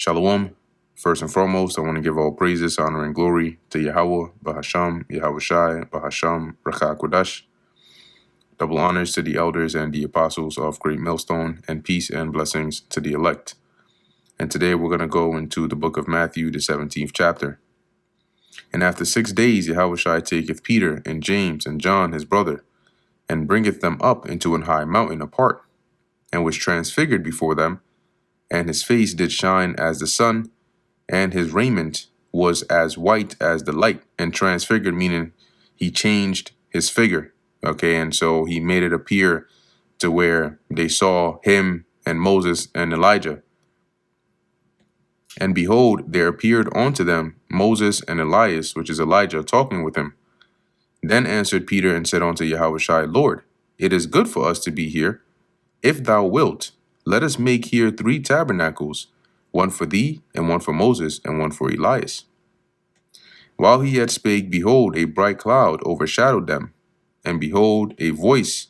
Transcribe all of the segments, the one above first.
Shalom. First and foremost, I want to give all praises, honor, and glory to Yahweh, Bahasham, Yahweh Shai, Bahasham, Rakha Kodash. Double honors to the elders and the apostles of Great Millstone, and peace and blessings to the elect. And today we're going to go into the book of Matthew, the 17th chapter. And after 6 days, Yahweh Shai taketh Peter and James and John his brother, and bringeth them up into an high mountain apart, and was transfigured before them, and his face did shine as the sun, and his raiment was as white as the light. And transfigured meaning he changed his figure, okay? And so he made it appear to where they saw him and Moses and Elijah. And behold, there appeared unto them Moses and Elias, which is Elijah, talking with him. Then answered Peter and said unto Yahweh Shai, Lord, it is good for us to be here. If thou wilt, let us make here 3 tabernacles, one for thee, and one for Moses, and one for Elias. While he yet spake, behold, a bright cloud overshadowed them. And behold, a voice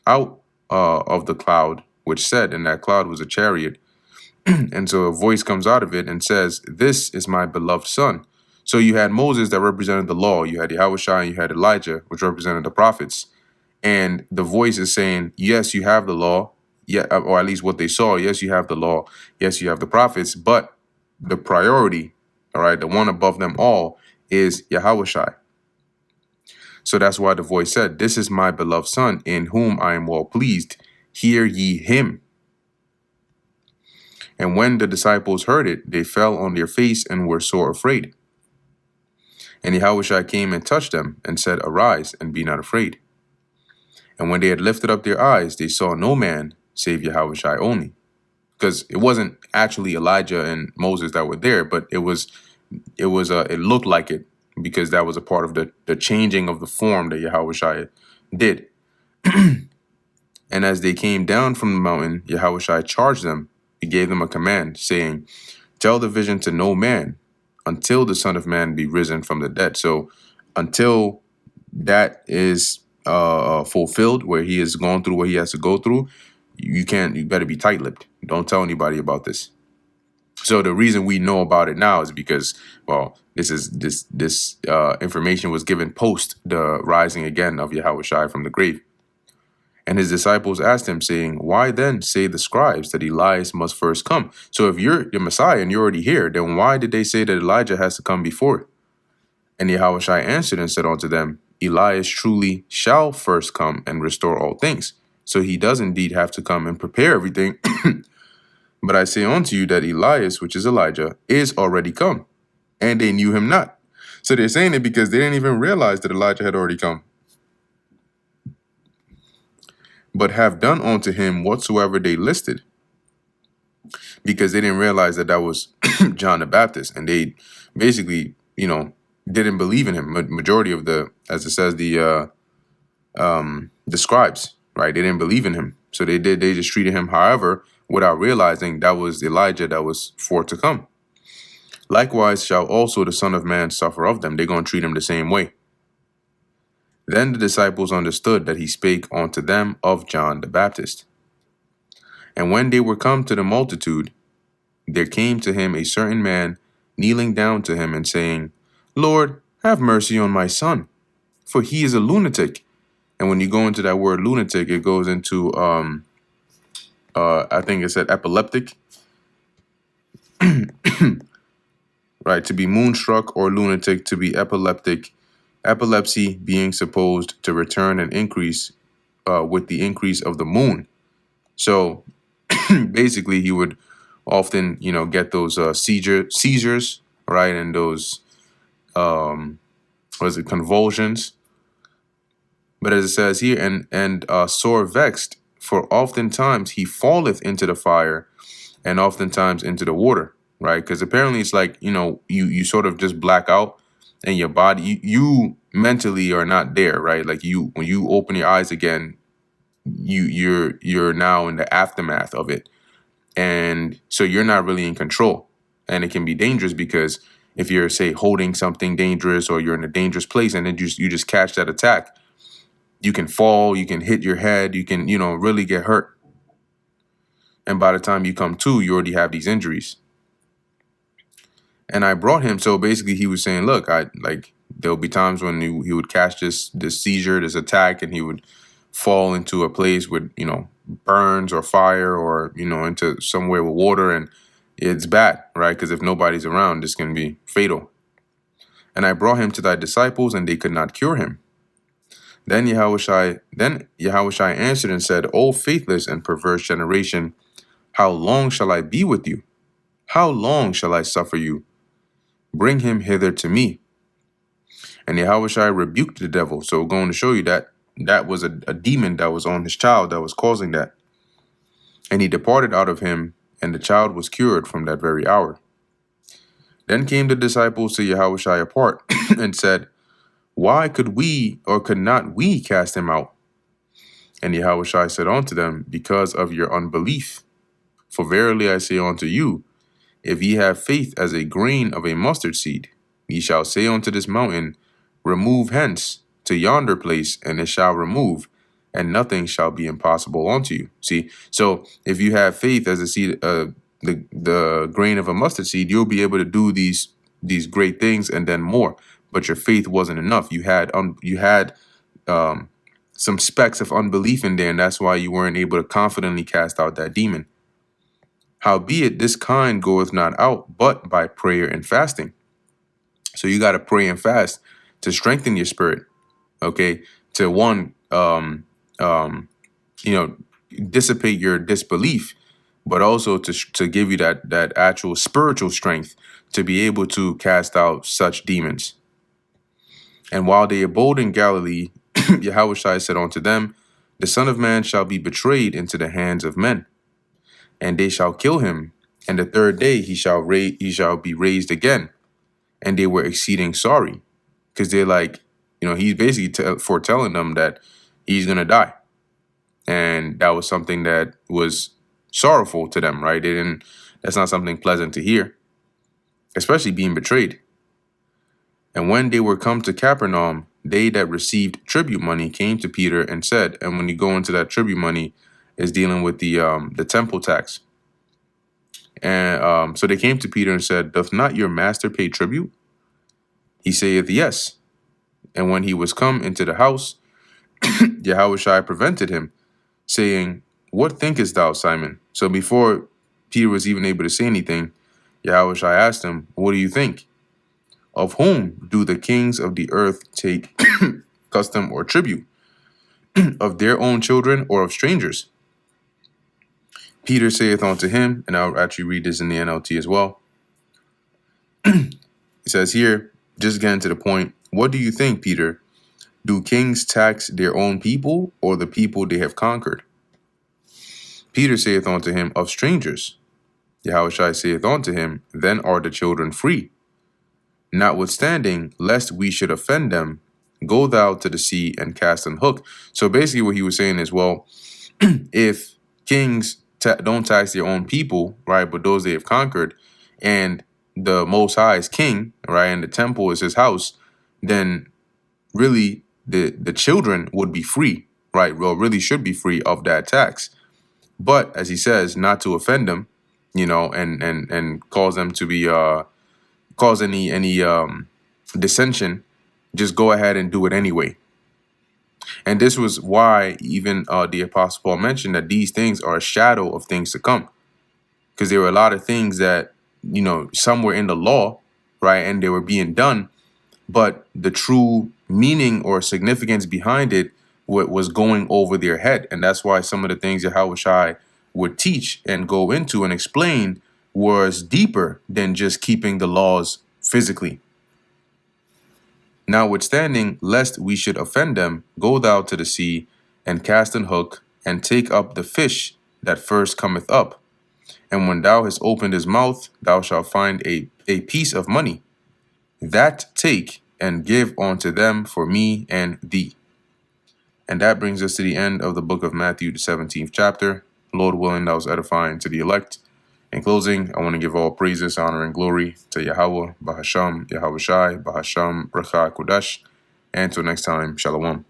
out of the cloud, which said, and that cloud was a chariot. And so a voice comes out of it and says, This is my beloved son. So you had Moses that represented the law. You had Yahweh Shai, and you had Elijah, which represented the prophets. And the voice is saying, yes, you have the law, yeah, or at least what they saw. Yes, you have the law. Yes, you have the prophets. But the priority, all right, the one above them all is Yahweh Shai. So that's why the voice said, This is my beloved son, in whom I am well pleased. Hear ye him. And when the disciples heard it, they fell on their face and were sore afraid. And Yahweh Shai came and touched them and said, Arise and be not afraid. And when they had lifted up their eyes, they saw no man save Yahweh Shai only. Because it wasn't actually Elijah and Moses that were there, but it looked like it, because that was a part of the changing of the form that Yahweh Shai did. And as they came down from the mountain, Yahweh Shai charged them. He gave them a command, saying, Tell the vision to no man until the Son of Man be risen from the dead. So until that is fulfilled, where he has gone through what he has to go through, you better be tight-lipped. Don't tell anybody about this. So the reason we know about it now is because, well, this information was given post the rising again of Yahweh Shai from the grave. And his disciples asked him, saying, Why then say the scribes that Elias must first come? So if you're the Messiah and you're already here, then why did they say that Elijah has to come before? And Yahweh Shai answered and said unto them, Elias truly shall first come and restore all things. So he does indeed have to come and prepare everything. But I say unto you that Elias, which is Elijah, is already come, and they knew him not. So they're saying it because they didn't even realize that Elijah had already come. But have done unto him whatsoever they listed, because they didn't realize that that was John the Baptist, and they basically, didn't believe in him. Majority of as it says, the scribes, right? They didn't believe in him, so they just treated him, however, without realizing that was Elijah that was for to come. Likewise shall also the Son of Man suffer of them. They're going to treat him the same way. Then the disciples understood that he spake unto them of John the Baptist. And when they were come to the multitude, there came to him a certain man, kneeling down to him and saying, Lord, have mercy on my son, for he is a lunatic. And when you go into that word lunatic, it goes into, I think it said epileptic, right? To be moonstruck or lunatic, to be epileptic. Epilepsy being supposed to return and increase with the increase of the moon. So basically he would often, get those seizures, right? And those, convulsions. But as it says here, and sore vexed, for oftentimes he falleth into the fire and oftentimes into the water, right? Because apparently it's like, you sort of just black out. And your body, you mentally are not there, right? Like when you open your eyes again, you're now in the aftermath of it, and so you're not really in control. And it can be dangerous because if you're, say, holding something dangerous, or you're in a dangerous place, and then you just catch that attack, you can fall, you can hit your head, you can really get hurt. And by the time you come to, you already have these injuries. And I brought him. So basically he was saying, look, there'll be times when he would catch this seizure, this attack, and he would fall into a place with, burns or fire, or, into somewhere with water, and it's bad, right? Because if nobody's around, this can be fatal. And I brought him to thy disciples, and they could not cure him. Then Yahushua answered and said, O faithless and perverse generation, how long shall I be with you? How long shall I suffer you? Bring him hither to me. And Yahushua rebuked the devil. So we're going to show you that was a demon that was on his child that was causing that. And he departed out of him, and the child was cured from that very hour. Then came the disciples to Yahushua apart and said, why could not we cast him out? And Yahushua said unto them, because of your unbelief. For verily I say unto you, if ye have faith as a grain of a mustard seed, ye shall say unto this mountain, remove hence to yonder place, and it shall remove, and nothing shall be impossible unto you. See, so if you have faith as a seed, the grain of a mustard seed, you'll be able to do these great things and then more. But your faith wasn't enough. You had some specks of unbelief in there, and that's why you weren't able to confidently cast out that demon. Howbeit, this kind goeth not out but by prayer and fasting. So you got to pray and fast to strengthen your spirit. Okay, to dissipate your disbelief, but also to give you that actual spiritual strength to be able to cast out such demons. And while they abode in Galilee, Yahushua said unto them, the Son of Man shall be betrayed into the hands of men, and they shall kill him, and the third day he shall be raised again. And they were exceeding sorry, because they're like, he's basically foretelling them that he's going to die. And that was something that was sorrowful to them, right? That's not something pleasant to hear, especially being betrayed. And when they were come to Capernaum, they that received tribute money came to Peter and said, and when you go into that tribute money, is dealing with the temple tax. And so they came to Peter and said, doth not your master pay tribute? He saith, yes. And when he was come into the house, Yahushua prevented him, saying, what thinkest thou, Simon? So before Peter was even able to say anything, Yahushua asked him, what do you think? Of whom do the kings of the earth take custom or tribute? Of their own children or of strangers? Peter saith unto him, and I'll actually read this in the NLT as well. It says here, just getting to the point, what do you think, Peter? Do kings tax their own people or the people they have conquered? Peter saith unto him, of strangers. Yahushua saith unto him, then are the children free. Notwithstanding, lest we should offend them, go thou to the sea and cast an hook. So basically what he was saying is, well, if kings don't tax their own people, right, but those they have conquered, and the Most High is king, right, and the temple is his house, then really the children would be free, right, well, really should be free of that tax. But as he says, not to offend them, and cause them to be cause any dissension, just go ahead and do it anyway. And this was why even the Apostle Paul mentioned that these things are a shadow of things to come, because there were a lot of things that, some were in the law, right, and they were being done, but the true meaning or significance behind it was going over their head. And that's why some of the things that Yahushua would teach and go into and explain was deeper than just keeping the laws physically. Notwithstanding, lest we should offend them, go thou to the sea and cast an hook and take up the fish that first cometh up. And when thou hast opened his mouth, thou shalt find a piece of money. That take and give unto them for me and thee. And that brings us to the end of the book of Matthew, the 17th chapter. Lord willing, that was edifying to the elect. In closing, I want to give all praises, honor, and glory to Yahweh, Bahasham, Yahushai, Bahasham, Bracha, Kodash. And until next time, Shalom.